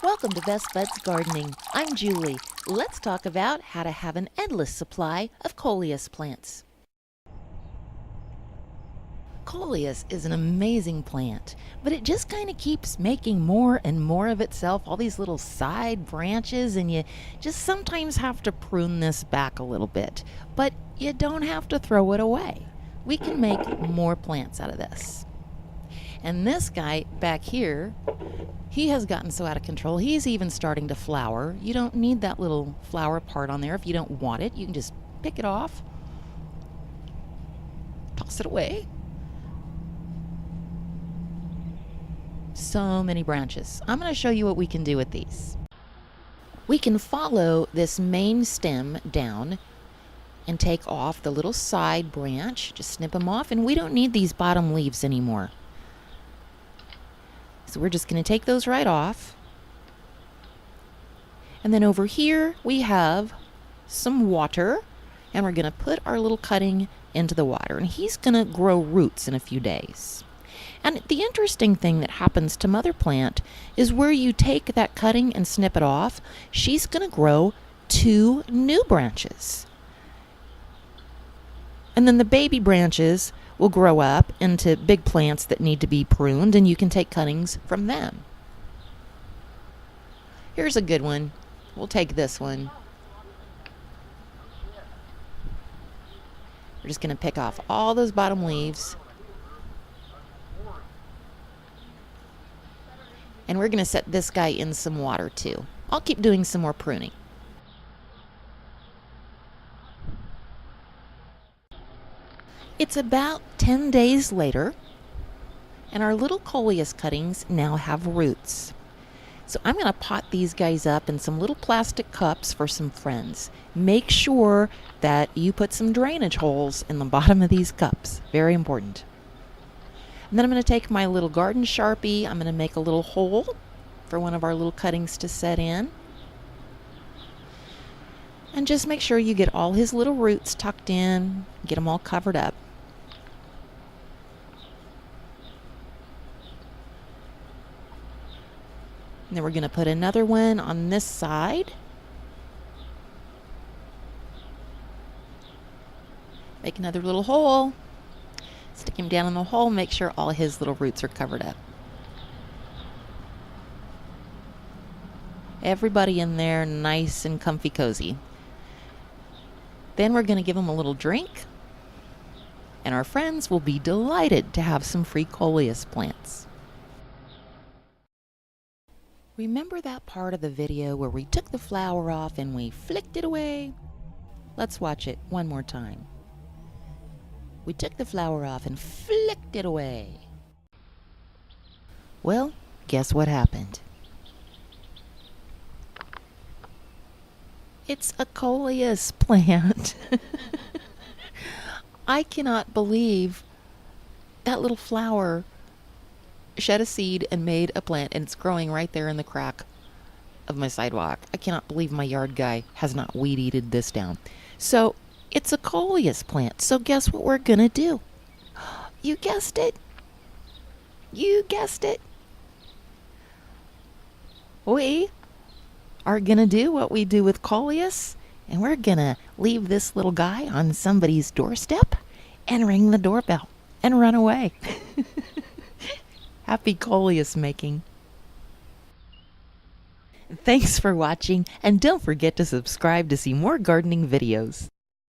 Welcome to Best Buds Gardening. I'm Julie. Let's talk about how to have an endless supply of Coleus plants. Coleus is an amazing plant, but it just kind of keeps making more and more of itself, all these little side branches, and you just sometimes have to prune this back a little bit. But you don't have to throw it away. We can make more plants out of this. And this guy back here, he has gotten so out of control, he's even starting to flower. You don't need that little flower part on there if you don't want it. You can just pick it off, toss it away. So many branches. I'm going to show you what we can do with these. We can follow this main stem down and take off the little side branch. Just snip them off, and we don't need these bottom leaves anymore. So we're just going to take those right off. And then over here we have some water, and we're going to put our little cutting into the water, and he's going to grow roots in a few days. And the interesting thing that happens to mother plant is where you take that cutting and snip it off, she's going to grow 2 new branches. And then the baby branches will grow up into big plants that need to be pruned, and you can take cuttings from them. Here's a good one. We'll take this one. We're just going to pick off all those bottom leaves. And we're going to set this guy in some water too. I'll keep doing some more pruning. It's about 10 days later, and our little Coleus cuttings now have roots. So I'm going to pot these guys up in some little plastic cups for some friends. Make sure that you put some drainage holes in the bottom of these cups. Very important. And then I'm going to take my little garden Sharpie. I'm going to make a little hole for one of our little cuttings to set in. And just make sure you get all his little roots tucked in, get them all covered up. And then we're going to put another one on this side. Make another little hole. Stick him down in the hole, make sure all his little roots are covered up. Everybody in there nice and comfy cozy. Then we're going to give them a little drink, and our friends will be delighted to have some free Coleus plants. Remember that part of the video where we took the flower off and we flicked it away? Let's watch it one more time. We took the flower off and flicked it away. Well, guess what happened? It's a Coleus plant. I cannot believe that little flower shed a seed and made a plant, and it's growing right there in the crack of my sidewalk. I cannot believe my yard guy has not weed-eated this down. So it's a Coleus plant. So guess what we're gonna do? You guessed it. You guessed it. We are gonna do what we do with Coleus, and we're gonna leave this little guy on somebody's doorstep and ring the doorbell and run away. Happy Coleus making. Thanks for watching, and don't forget to subscribe to see more gardening videos.